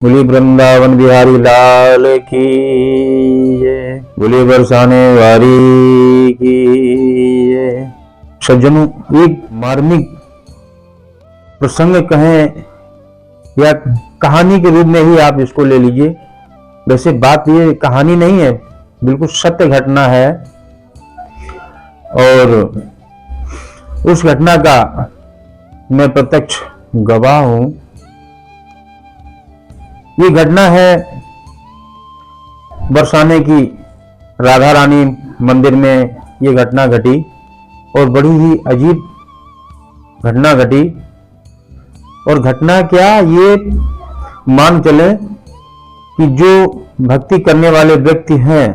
बोली वृंदावन बिहारी लाल की जय। बोली बरसाने वारी की जय। सज्जनों, एक मार्मिक प्रसंग कहें या कहानी के रूप में ही आप इसको ले लीजिए। वैसे बात ये कहानी नहीं है, बिल्कुल सत्य घटना है और उस घटना का मैं प्रत्यक्ष गवाह हूं। ये घटना है बरसाने की राधा रानी मंदिर में ये घटना घटी और बड़ी ही अजीब घटना घटी। और घटना क्या, ये मान चले कि जो भक्ति करने वाले व्यक्ति हैं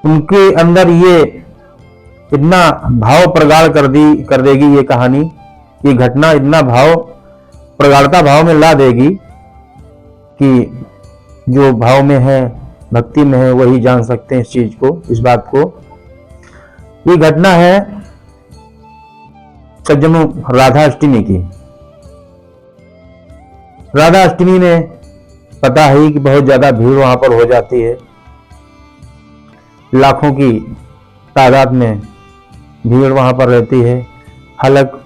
उनके अंदर ये इतना भाव प्रगाढ़ कर देगी ये कहानी, ये घटना इतना भाव प्रगाढ़ता भाव में ला देगी कि जो भाव में है, भक्ति में है, वही जान सकते हैं इस चीज को, इस बात को। ये घटना है सज्जनों राधा अष्टमी की। राधा अष्टमी में पता है कि बहुत ज्यादा भीड़ वहां पर हो जाती है, लाखों की तादाद में भीड़ वहां पर रहती है। हालांकि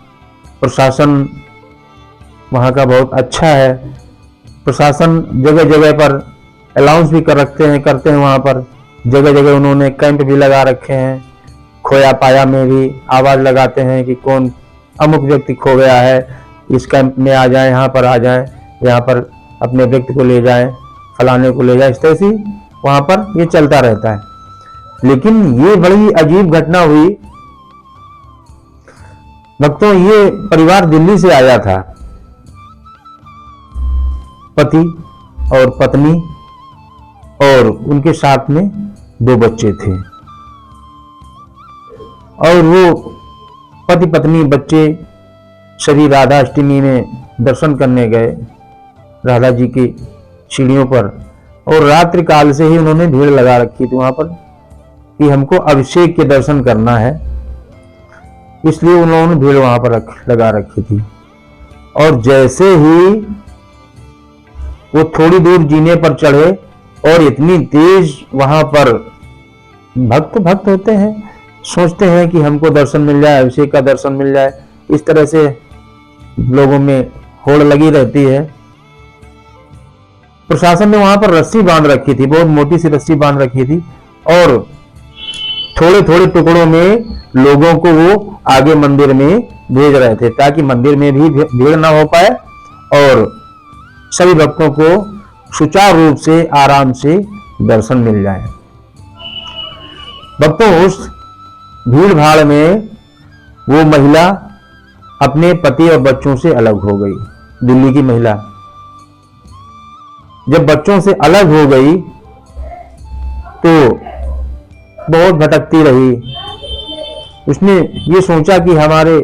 प्रशासन वहाँ का बहुत अच्छा है, प्रशासन जगह जगह पर अलाउंस भी करते हैं वहाँ पर जगह जगह उन्होंने कैंप भी लगा रखे हैं। खोया पाया में भी आवाज लगाते हैं कि कौन अमुक व्यक्ति खो गया है, इस कैंप में आ जाए, यहाँ पर आ जाए, यहाँ पर अपने व्यक्ति को ले जाए, फलाने को ले जाए, इस तरह से वहाँ पर ये चलता रहता है। लेकिन ये बड़ी अजीब घटना हुई भक्तों। ये परिवार दिल्ली से आया था, पति और पत्नी और उनके साथ में 2 बच्चे थे। और वो पति पत्नी बच्चे सभी राधा अष्टमी में दर्शन करने गए राधा जी की सीढ़ियों पर। और रात्रि काल से ही उन्होंने भीड़ लगा रखी थी वहां पर कि हमको अभिषेक के दर्शन करना है, इसलिए उन्होंने भीड़ वहां पर लगा रखी थी। और जैसे ही वो थोड़ी दूर जीने पर चढ़े और इतनी तेज वहां पर भक्त होते हैं, सोचते हैं कि हमको दर्शन मिल जाए, अभिषेक का दर्शन मिल जाए, इस तरह से लोगों में होड़ लगी रहती है। प्रशासन ने वहां पर रस्सी बांध रखी थी, बहुत मोटी सी रस्सी बांध रखी थी और थोड़े थोड़े टुकड़ों में लोगों को वो आगे मंदिर में भेज रहे थे ताकि मंदिर में भी भीड़ ना हो पाए और सभी भक्तों को सुचारू रूप से आराम से दर्शन मिल जाए। भक्तों, उस भीड़ भाड़ में वो महिला अपने पति और बच्चों से अलग हो गई। दिल्ली की महिला जब बच्चों से अलग हो गई तो बहुत भटकती रही। उसने ये सोचा कि हमारे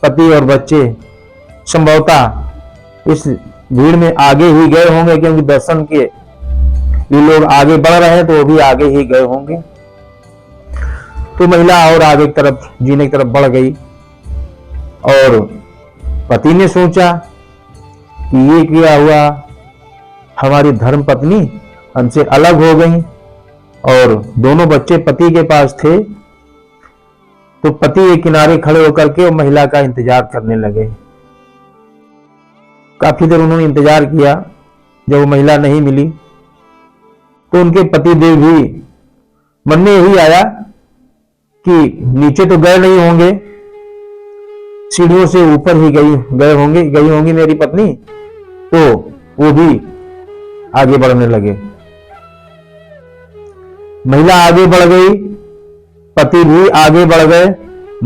पति और बच्चे संभवतः इस भीड़ में आगे ही गए होंगे, क्योंकि दर्शन के ये लोग आगे बढ़ रहे हैं तो वो भी आगे ही गए होंगे। तो महिला और आगे की तरफ जीने की तरफ बढ़ गई और पति ने सोचा कि ये क्या हुआ, हमारी धर्म पत्नी हमसे अलग हो गई। और दोनों बच्चे पति के पास थे तो पति एक किनारे खड़े होकर के महिला का इंतजार करने लगे। काफी देर उन्होंने इंतजार किया, जब वो महिला नहीं मिली तो उनके पति देव भी मन में यही आया कि नीचे तो गए नहीं होंगे, सीढ़ियों से ऊपर ही गई होंगी मेरी पत्नी, तो वो भी आगे बढ़ने लगे। महिला आगे बढ़ गई, पति भी आगे बढ़ गए,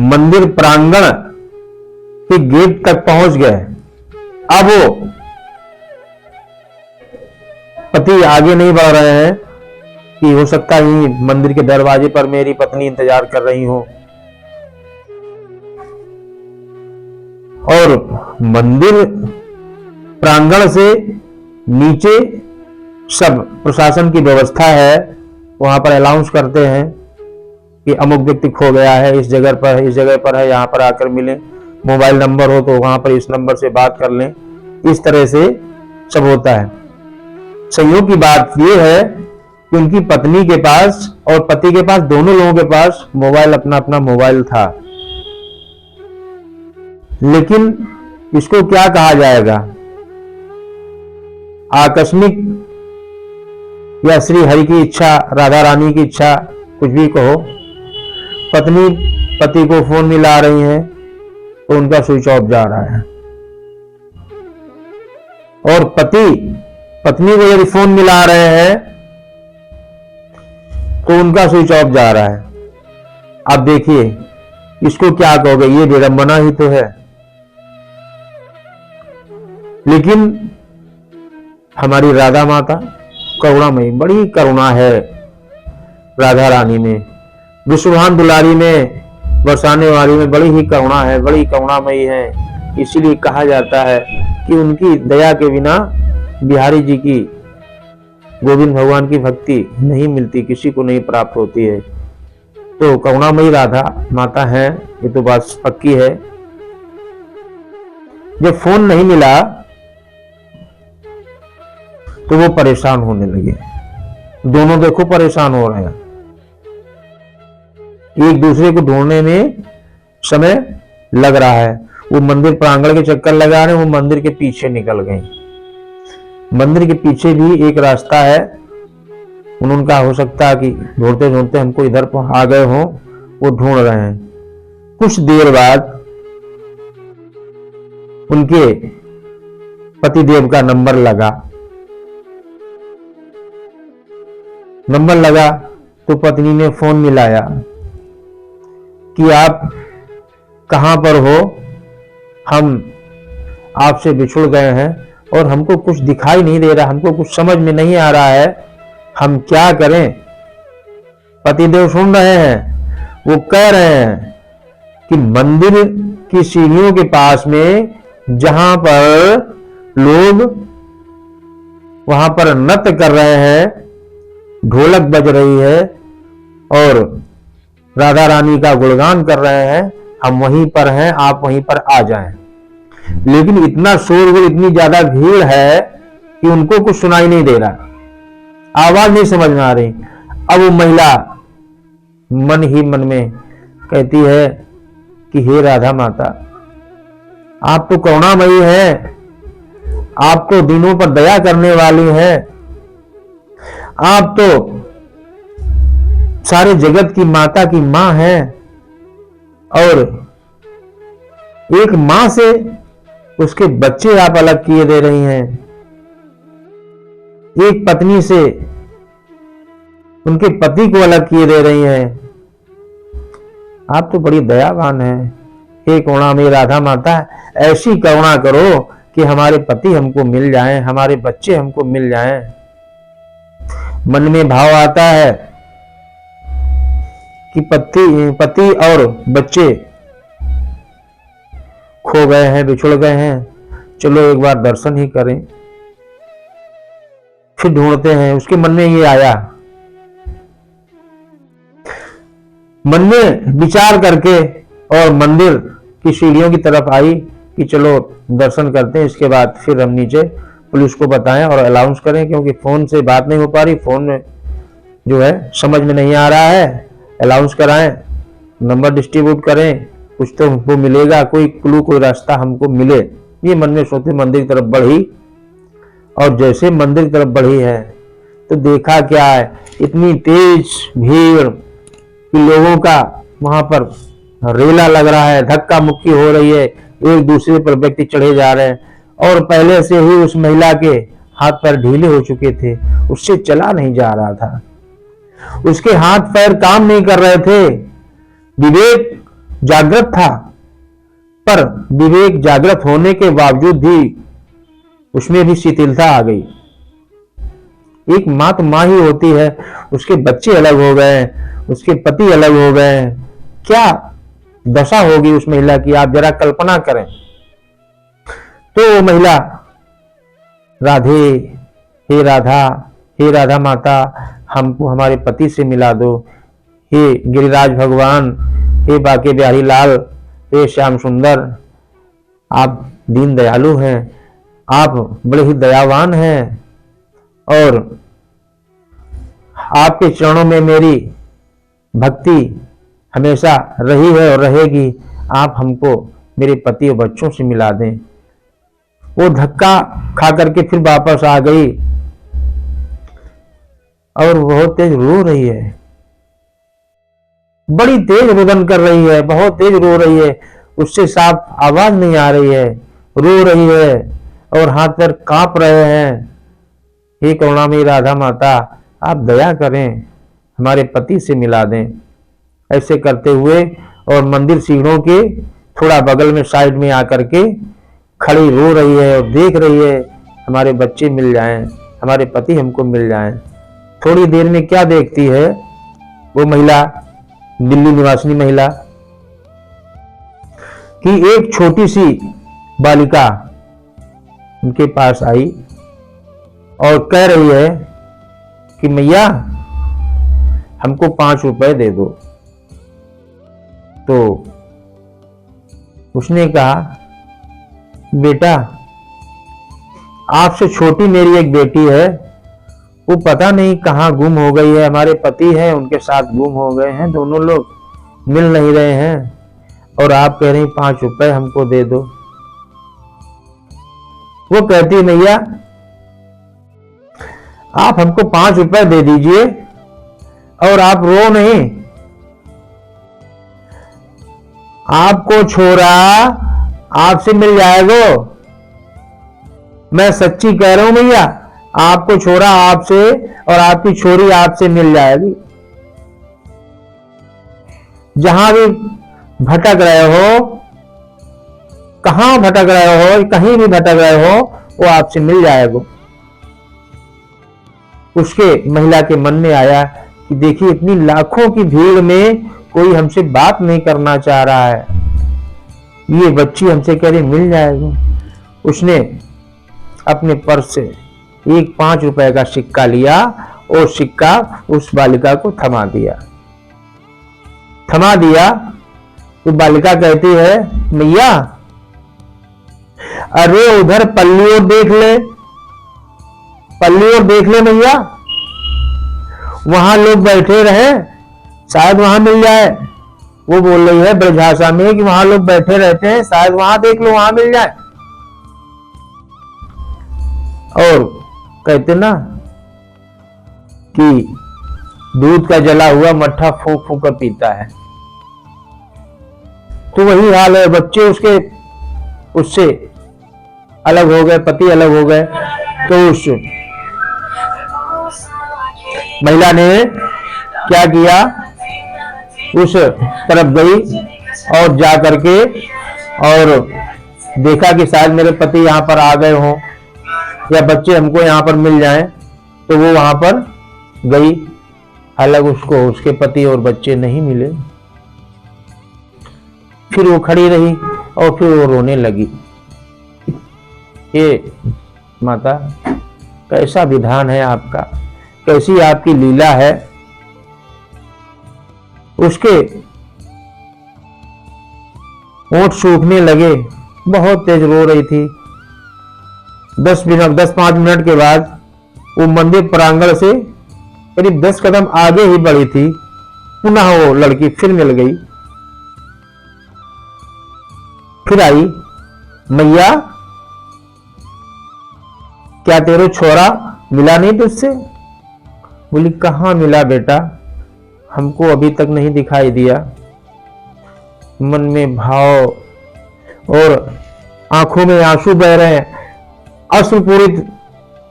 मंदिर प्रांगण के गेट तक पहुंच गए। अब वो पति आगे नहीं बढ़ रहे हैं कि हो सकता ही मंदिर के दरवाजे पर मेरी पत्नी इंतजार कर रही हो। और मंदिर प्रांगण से नीचे सब प्रशासन की व्यवस्था है, वहां पर अनाउंस करते हैं कि अमुक व्यक्ति खो गया है, इस जगह पर है, यहाँ पर आकर मिले, मोबाइल नंबर हो तो वहां पर इस नंबर से बात कर लें। इस तरह से सब होता है। संयोग की बात यह है कि उनकी पत्नी के पास और पति के पास, दोनों लोगों के पास मोबाइल, अपना अपना मोबाइल था। लेकिन इसको क्या कहा जाएगा, आकस्मिक या श्री हरि की इच्छा, राधा रानी की इच्छा, कुछ भी कहो। पत्नी पति को फोन मिला रही है तो उनका स्विच ऑफ जा रहा है, और पति पत्नी को यदि फोन मिला रहे हैं तो उनका स्विच ऑफ जा रहा है। अब देखिए इसको क्या कहोगे, ये विडंबना ही तो है। लेकिन हमारी राधा माता करुणामयी, बड़ी करुणा है राधा रानी में, विश्वभान दुलारी में, बरसाने वाली में बड़ी ही करुणा है, बड़ी करुणामयी है। इसीलिए कहा जाता है कि उनकी दया के बिना बिहारी जी की, गोविंद भगवान की भक्ति नहीं मिलती, किसी को नहीं प्राप्त होती है। तो करुणामयी राधा माता है, ये तो बात पक्की है। जब फोन नहीं मिला तो वो परेशान होने लगे, दोनों देखो परेशान हो रहे हैं, एक दूसरे को ढूंढने में समय लग रहा है। वो मंदिर प्रांगण के चक्कर लगा रहे, वो मंदिर के पीछे निकल गए। मंदिर के पीछे भी एक रास्ता है, उनका हो सकता है कि ढूंढते ढूंढते हमको इधर आ गए हों, वो ढूंढ रहे हैं। कुछ देर बाद उनके पतिदेव का नंबर लगा तो पत्नी ने फोन मिलाया कि आप कहां पर हो, हम आपसे बिछुड़ गए हैं और हमको कुछ दिखाई नहीं दे रहा, हमको कुछ समझ में नहीं आ रहा है, हम क्या करें। पतिदेव सुन रहे हैं, वो कह रहे हैं कि मंदिर की सीढ़ियों के पास में जहां पर लोग वहां पर नृत्य कर रहे हैं, ढोलक बज रही है और राधा रानी का गुणगान कर रहे हैं, हम वहीं पर हैं, आप वहीं पर आ जाएं। लेकिन इतना शोरगुल, इतनी ज्यादा भीड़ है कि उनको कुछ सुनाई नहीं दे रहा, आवाज नहीं समझ में आ रही। अब वो महिला मन ही मन में कहती है कि हे राधा माता, आप तो करुणामयी है, आप तो दीनों पर दया करने वाली है, आप तो सारे जगत की माता की मां है, और एक मां से उसके बच्चे आप अलग किए दे रही हैं, एक पत्नी से उनके पति को अलग किए दे रही हैं। आप तो बड़ी दयावान हैं, हे करुणामयी राधा माता, ऐसी करुणा करो कि हमारे पति हमको मिल जाएं, हमारे बच्चे हमको मिल जाएं। मन में भाव आता है कि पति और बच्चे खो गए हैं, बिछुड़ गए हैं, चलो एक बार दर्शन ही करें। फिर ढूंढते हैं, उसके मन में ये आया, मन में विचार करके और मंदिर की सीढ़ियों की तरफ आई कि चलो दर्शन करते हैं, इसके बाद फिर हम नीचे पुलिस को बताएं और अनाउंस करें, क्योंकि फोन से बात नहीं हो पा रही, फोन में जो है समझ में नहीं आ रहा है। अनाउंस कराएं, नंबर डिस्ट्रीब्यूट करें, कुछ तो हमको मिलेगा, कोई क्लू, कोई रास्ता हमको मिले। ये मन में सोचते मंदिर की तरफ बढ़ी, और जैसे मंदिर की तरफ बढ़ी है तो देखा क्या है, इतनी तेज भीड़ कि लोगों का वहां पर रेला लग रहा है, धक्का मुक्की हो रही है, एक दूसरे पर व्यक्ति चढ़े जा रहे हैं, और पहले से ही उस महिला के हाथ पैर ढीले हो चुके थे, उससे चला नहीं जा रहा था, उसके हाथ पैर काम नहीं कर रहे थे। विवेक जागृत था, पर विवेक जागृत होने के बावजूद भी उसमें भी शिथिलता आ गई। एक माँ तो माँ ही होती है, उसके बच्चे अलग हो गए, उसके पति अलग हो गए, क्या दशा होगी उस महिला की, आप जरा कल्पना करें। तो वो महिला राधे, हे राधा माता, हमको हमारे पति से मिला दो, हे गिरिराज भगवान, हे बाके बिहारी लाल, हे श्याम सुंदर, आप दीन दयालु हैं, आप बड़े ही दयावान हैं और आपके चरणों में मेरी भक्ति हमेशा रही है और रहेगी। आप हमको मेरे पति और बच्चों से मिला दें। वो धक्का खा करके फिर वापस आ गई और बहुत तेज रो रही है, बड़ी तेज रुदन कर रही है, बहुत तेज रो रही है। उससे साफ आवाज नहीं आ रही है, रो रही है और हाथ पैर कांप रहे हैं। हे करुणामयी राधा माता, आप दया करें, हमारे पति से मिला दें। ऐसे करते हुए और मंदिर सीढ़ों के थोड़ा बगल में साइड में आकर के खड़ी रो रही है और देख रही है हमारे बच्चे मिल जाएं, हमारे पति हमको मिल जाएं। थोड़ी देर में क्या देखती है वो महिला, दिल्ली निवासिनी महिला, कि एक छोटी सी बालिका उनके पास आई और कह रही है कि मैया हमको 5 रुपए दे दो। तो उसने कहा, बेटा आपसे छोटी मेरी एक बेटी है, वो पता नहीं कहाँ गुम हो गई है, हमारे पति हैं उनके साथ गुम हो गए हैं, दोनों लोग मिल नहीं रहे हैं और आप कह रहे हैं 5 रुपए हमको दे दो। वो कहती, मैया आप हमको 5 रुपए दे दीजिए और आप रो नहीं, आपको छोरा आपसे मिल जाएगा। मैं सच्ची कह रहा हूं भैया, आपको छोरा आपसे और आपकी छोरी आपसे मिल जाएगी। जहां भी भटक रहे हो, कहां भटक रहे हो, कहीं भी भटक रहे हो, वो आपसे मिल जाएगा। उसके महिला के मन में आया कि देखिए इतनी लाखों की भीड़ में कोई हमसे बात नहीं करना चाह रहा है, ये बच्ची हमसे कह रही मिल जाएगा। उसने अपने पर्स से एक 5 रुपए का सिक्का लिया और सिक्का उस बालिका को थमा दिया। तो बालिका कहती है, मैया अरे उधर पल्ली और देख ले, पल्ली और देख ले मैया, वहां लोग बैठे रहे, शायद वहां मिल जाए। वो बोल रही है ब्रजभाषा में कि वहां लोग बैठे रहते हैं, शायद वहां देख लो, वहां मिल जाए। और कहते ना कि दूध का जला हुआ मट्ठा फूंक फूंक कर पीता है, तो वही हाल है। बच्चे उससे अलग हो गए, पति अलग हो गए, तो उस महिला ने क्या किया, उस तरफ गई और जा करके और देखा कि शायद मेरे पति यहां पर आ गए हों या बच्चे हमको यहां पर मिल जाएं, तो वो वहां पर गई। अलग उसको उसके पति और बच्चे नहीं मिले। फिर वो खड़ी रही और फिर वो रोने लगी। ये माता कैसा विधान है आपका, कैसी आपकी लीला है। उसके होंठ सूखने लगे, बहुत तेज रो रही थी। 10-5 मिनट के बाद वो मंदिर प्रांगण से करीब 10 कदम आगे ही बढ़ी थी, पुनः वो लड़की फिर मिल गई। फिर आई, मैया क्या तेरे छोरा मिला नहीं तुझसे? बोली कहां मिला बेटा, हमको अभी तक नहीं दिखाई दिया। मन में भाव और आंखों में आंसू बह रहे हैं, अश्रुपूरित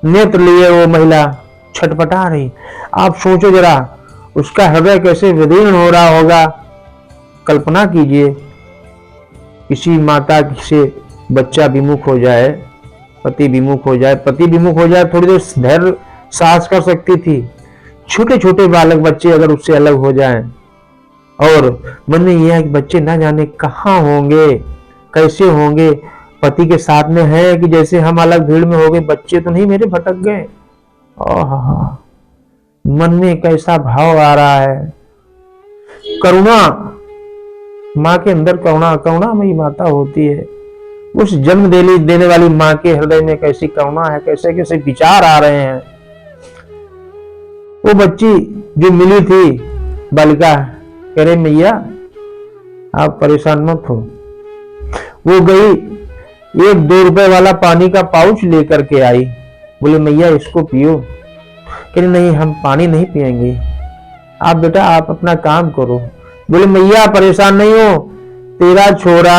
नेत्र लिए वो महिला छटपटा रही। आप सोचो जरा उसका हृदय कैसे विदीर्ण हो रहा होगा। कल्पना कीजिए किसी माता से बच्चा विमुख हो जाए, पति विमुख हो जाए, थोड़ी देर धैर्य साहस कर सकती थी। छोटे छोटे बालक बच्चे अगर उससे अलग हो जाएं, और मन में यह है कि बच्चे ना जाने कहाँ होंगे, कैसे होंगे, पति के साथ में है कि जैसे हम अलग भीड़ में हो गए, बच्चे तो नहीं मेरे भटक गए। मन में कैसा भाव आ रहा है। करुणा, माँ के अंदर करुणामयी माता होती है। उस जन्म देने वाली माँ के हृदय में कैसी करुणा है, कैसे कैसे विचार आ रहे हैं। वो बच्ची जो मिली थी बालिका, कह रहे मैया आप परेशान मत हो। वो गई 1-2 रुपए वाला पानी का पाउच लेकर के आई, बोले मैया इसको पियो। कह रहे नहीं हम पानी नहीं पिएंगे, आप बेटा आप अपना काम करो। बोले मैया परेशान नहीं हो, तेरा छोरा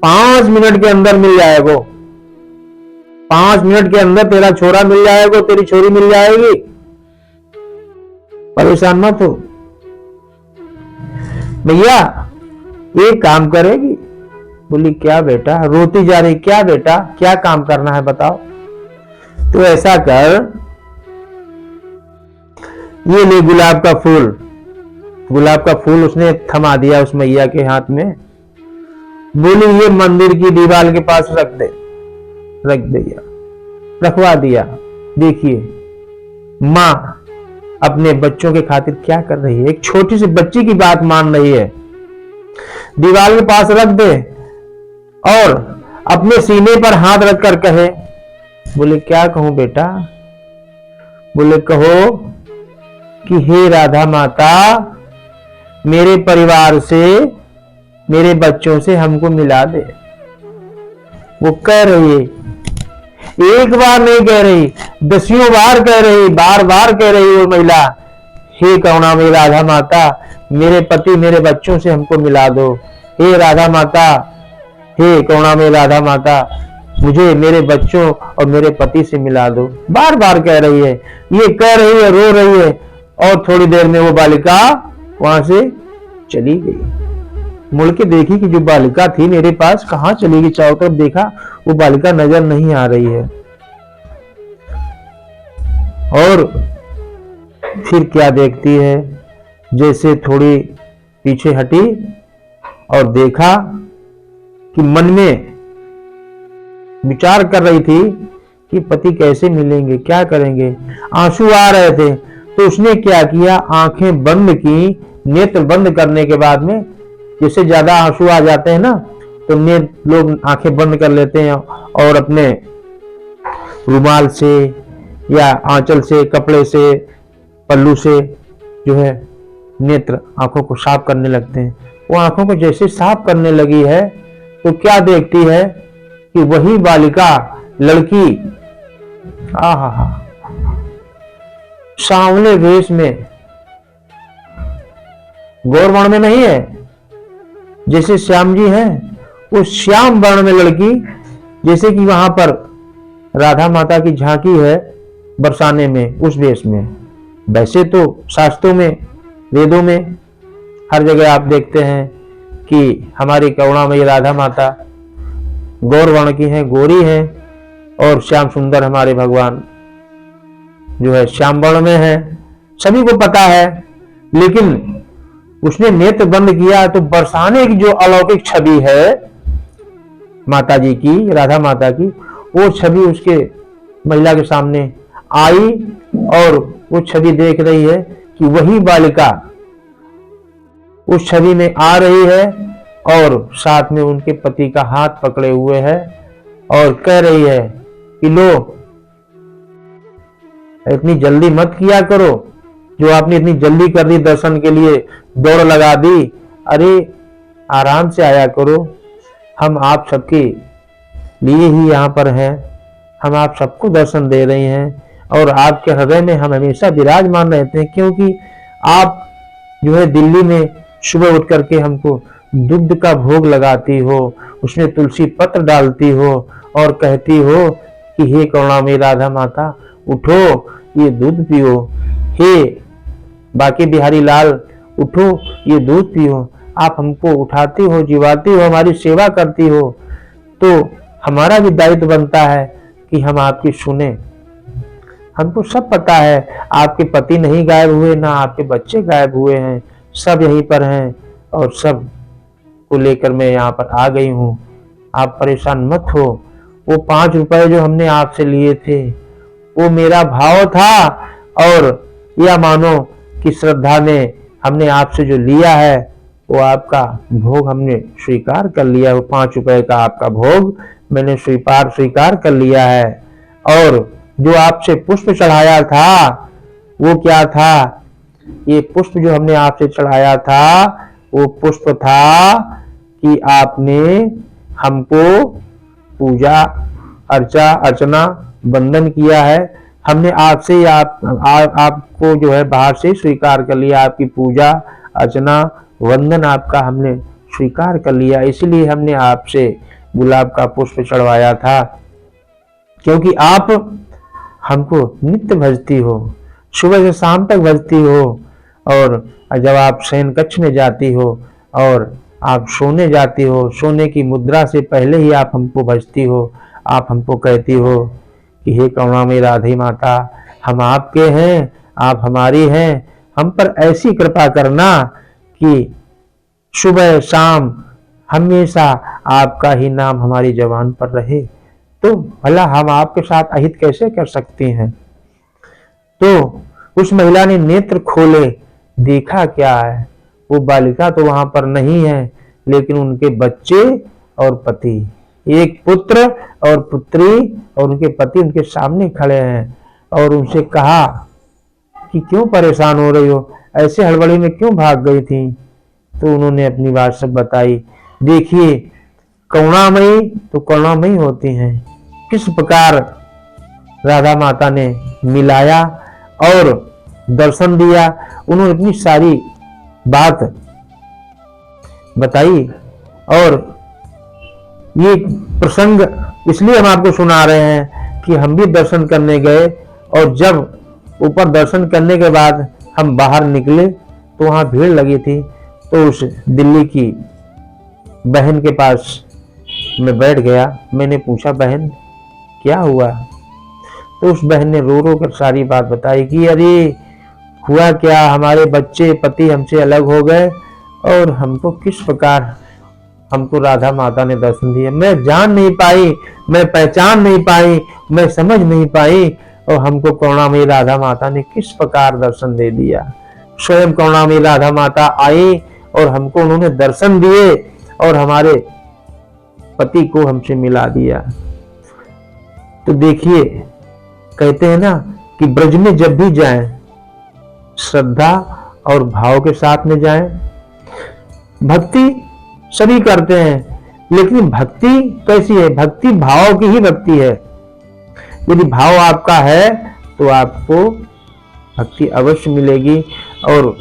5 मिनट के अंदर मिल जाएगा, 5 मिनट के अंदर तेरा छोरा मिल जाएगा, तेरी छोरी मिल जाएगी, परेशान मत हो। भैया एक काम करेगी? बोली क्या बेटा? रोती जा रही, क्या बेटा क्या काम करना है बताओ। तो ऐसा कर, ये ले गुलाब का फूल। गुलाब का फूल उसने थमा दिया उस मैया के हाथ में। बोली ये मंदिर की दीवार के पास रख दे। रख दिया, रखवा दिया। देखिए मां अपने बच्चों के खातिर क्या कर रही है, एक छोटी सी बच्ची की बात मान रही है। दीवार के पास रख दे और अपने सीने पर हाथ रखकर कहे। बोले क्या कहूं बेटा? बोले कहो कि हे राधा माता मेरे परिवार से, मेरे बच्चों से हमको मिला दे। वो कह रही है, एक बार नहीं कह रही, 10 बार कह रही, बार बार कह रही वो महिला, हे करुणामयी राधा माता मेरे पति मेरे बच्चों से हमको मिला दो। हे राधा माता, हे करुणामयी राधा माता मुझे मेरे बच्चों और मेरे पति से मिला दो। बार बार कह रही है, ये कह रही है, रो रही है। और थोड़ी देर में वो बालिका वहां से चली गई। मुड़ के देखी कि जो बालिका थी मेरे पास कहां चली गई, चारों तरफ देखा वो बालिका नजर नहीं आ रही है। और फिर क्या देखती है, जैसे थोड़ी पीछे हटी और देखा कि मन में विचार कर रही थी कि पति कैसे मिलेंगे, क्या करेंगे, आंसू आ रहे थे। तो उसने क्या किया, आंखें बंद की। नेत्र बंद करने के बाद में, जैसे ज्यादा आंसू आ जाते हैं ना तो लोग आंखें बंद कर लेते हैं और अपने रुमाल से या आंचल से, कपड़े से, पल्लू से जो है नेत्र आंखों को साफ करने लगते हैं। वो आंखों को जैसे साफ करने लगी है तो क्या देखती है कि वही बालिका, लड़की, आहा सांवले वेश में, गौर वर्ण में नहीं है, जैसे श्याम जी हैं वो श्याम वर्ण में लड़की, जैसे कि वहां पर राधा माता की झांकी है बरसाने में, उस वेश में। वैसे तो शास्त्रों में, वेदों में हर जगह आप देखते हैं कि हमारी करुणामयी राधा माता गौर वर्ण की हैं, गोरी हैं, और श्याम सुंदर हमारे भगवान जो है श्याम वर्ण में है, सभी को पता है। लेकिन उसने नेत्र बंद किया तो बरसाने की जो अलौकिक छवि है माता जी की, राधा माता की, वो छवि उसके महिला के सामने आई और वो छवि देख रही है कि वही बालिका उस छवि में आ रही है और साथ में उनके पति का हाथ पकड़े हुए है और कह रही है कि लो इतनी जल्दी मत किया करो, जो आपने इतनी जल्दी कर दी दर्शन के लिए, दौड़ लगा दी, अरे आराम से आया करो, हम आप सबके लिए ही यहाँ पर हैं, हम आप सबको दर्शन दे रहे हैं और आपके हृदय में हम हमेशा विराजमान रहते हैं, क्योंकि आप जो है दिल्ली में सुबह उठ करके हमको दुग्ध का भोग लगाती हो, उसमें तुलसी पत्र डालती हो और कहती हो कि हे करुणामयी राधा माता उठो ये दूध पियो, हे बाकी बिहारी लाल उठो ये दूध पियो। आप हमको उठाती हो, जिवाती हो, हमारी सेवा करती हो, तो हमारा भी दायित्व बनता है कि हम आपकी सुने। हमको सब पता है आपके पति नहीं गायब हुए, ना आपके बच्चे गायब हुए हैं, सब यहीं पर हैं और सब को लेकर मैं यहाँ पर आ गई हूँ, आप परेशान मत हो। वो 5 रुपए जो हमने आपसे लिए थे वो मेरा भाव था, और या मानो कि श्रद्धा में हमने आपसे जो लिया है वो आपका भोग हमने स्वीकार कर लिया, वो 5 रुपए का आपका भोग मैंने स्वीकार कर लिया है। और जो आपसे पुष्प चढ़ाया था वो क्या था? ये पुष्प जो हमने आपसे चढ़ाया था वो पुष्प था कि आपने हमको पूजा अर्चना वंदन किया है। हमने आपसे आपको जो है बाहर से स्वीकार कर लिया, आपकी पूजा अर्चना वंदन आपका हमने स्वीकार कर लिया, इसलिए हमने आपसे गुलाब का पुष्प चढ़वाया था, क्योंकि आप हमको नित्य भजती हो, सुबह से शाम तक भजती हो। और जब आप शयन कक्ष में जाती हो और आप सोने जाती हो, सोने की मुद्रा से पहले ही आप हमको भजती हो। आप हमको कहती हो कि हे करुणामयी राधे माता, हम आपके हैं, आप हमारी हैं, हम पर ऐसी कृपा करना कि सुबह शाम हमेशा आपका ही नाम हमारी जबान पर रहे। तो भला हम आपके साथ अहित कैसे कर सकते हैं? तो उस महिला ने नेत्र खोले, देखा क्या है, वो बालिका तो वहां पर नहीं है, लेकिन उनके बच्चे और पति, एक पुत्र और पुत्री और उनके पति उनके सामने खड़े हैं। और उनसे कहा कि क्यों परेशान हो रही हो, ऐसे हड़बड़ी में क्यों भाग गई थी? तो उन्होंने अपनी बात सब बताई। देखिए, करुणामयी तो करुणामयी होती हैं, किस प्रकार राधा माता ने मिलाया और दर्शन दिया। उन्होंने इतनी सारी बात बताई। और ये प्रसंग इसलिए हम आपको सुना रहे हैं कि हम भी दर्शन करने गए, और जब ऊपर दर्शन करने के बाद हम बाहर निकले तो वहां भीड़ लगी थी। तो उस दिल्ली की बहन के पास मैं बैठ गया। मैंने पूछा, बहन क्या हुआ? तो उस बहन ने रो रो कर सारी बात बताई कि अरे हुआ क्या, हमारे बच्चे पति हमसे अलग हो गए और हमको किस प्रकार हमको राधा माता ने दर्शन दिया। मैं जान नहीं पाई, मैं पहचान नहीं पाई, मैं समझ नहीं पाई, और हमको करुणामयी राधा माता ने किस प्रकार दर्शन दे दिया। स्वयं करुणामयी राधा माता आई और हमको उन्होंने दर्शन दिए और हमारे पति को हमसे मिला दिया। तो देखिए, कहते हैं ना कि ब्रज में जब भी जाएं श्रद्धा और भाव के साथ में जाएं। भक्ति सभी करते हैं, लेकिन भक्ति कैसी है? भक्ति भाव की ही भक्ति है। यदि भाव आपका है तो आपको भक्ति अवश्य मिलेगी। और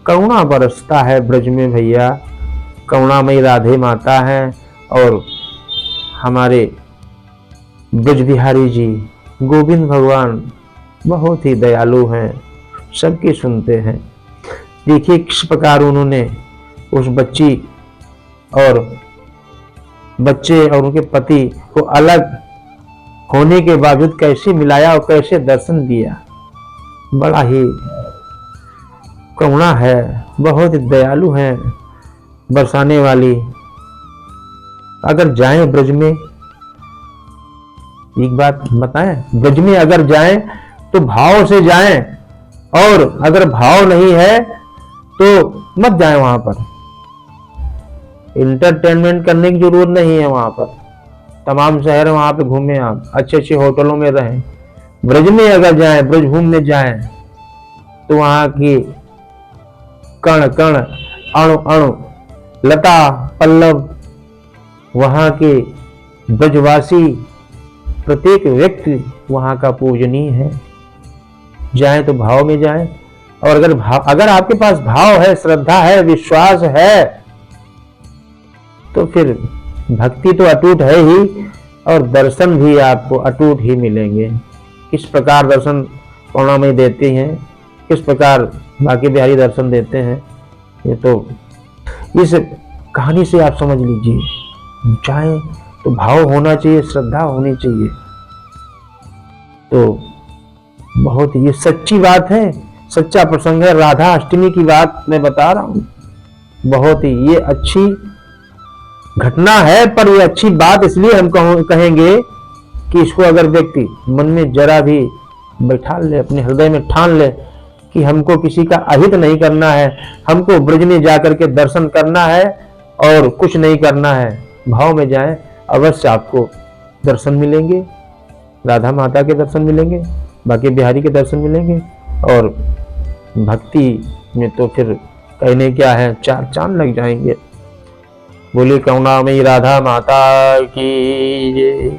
करुणा बरसता है ब्रज में भैया, करुणामयी राधे माता है। और हमारे ब्रज बिहारी जी गोविंद भगवान बहुत ही दयालु हैं, सबकी सुनते हैं। देखिए किस प्रकार उन्होंने उस बच्चे और उनके पति को अलग होने के बावजूद कैसे मिलाया और कैसे दर्शन दिया। बड़ा ही करुणा है, बहुत ही दयालु हैं, बरसाने वाली। अगर जाएं ब्रज में, एक बात बताएं, ब्रज में अगर जाएं तो भाव से जाएं, और अगर भाव नहीं है तो मत जाएं वहां पर। इंटरटेनमेंट करने की जरूरत नहीं है वहां पर। तमाम शहर वहां पे घूमें, आप अच्छे अच्छे होटलों में रहें। ब्रज में अगर जाएं, ब्रज घूमने जाएं, तो वहां की कण कण अणु अणु लता पल्लव, वहां के ब्रजवासी प्रत्येक व्यक्ति वहां का पूजनीय है। जाएं तो भाव में जाएं। और अगर आपके पास भाव है, श्रद्धा है, विश्वास है, तो फिर भक्ति तो अटूट है ही, और दर्शन भी आपको अटूट ही मिलेंगे। किस प्रकार दर्शन करुणामयी देते हैं, किस प्रकार बांके बिहारी दर्शन देते हैं, ये तो इस कहानी से आप समझ लीजिए। चाहे तो भाव होना चाहिए, श्रद्धा होनी चाहिए। तो बहुत ही ये सच्ची बात है, सच्चा प्रसंग है। राधा अष्टमी की बात मैं बता रहा हूं। बहुत ही ये अच्छी घटना है, पर ये अच्छी बात इसलिए हम कहेंगे कि इसको अगर व्यक्ति मन में जरा भी बैठा ले, अपने हृदय में ठान ले कि हमको किसी का अहित नहीं करना है, हमको ब्रज में जाकर के दर्शन करना है और कुछ नहीं करना है। भाव में जाएं, अवश्य आपको दर्शन मिलेंगे, राधा माता के दर्शन मिलेंगे, बाकी बिहारी के दर्शन मिलेंगे। और भक्ति में तो फिर कहने क्या है, चार चांद लग जाएंगे। बोले करुणामयी राधा माता की जय।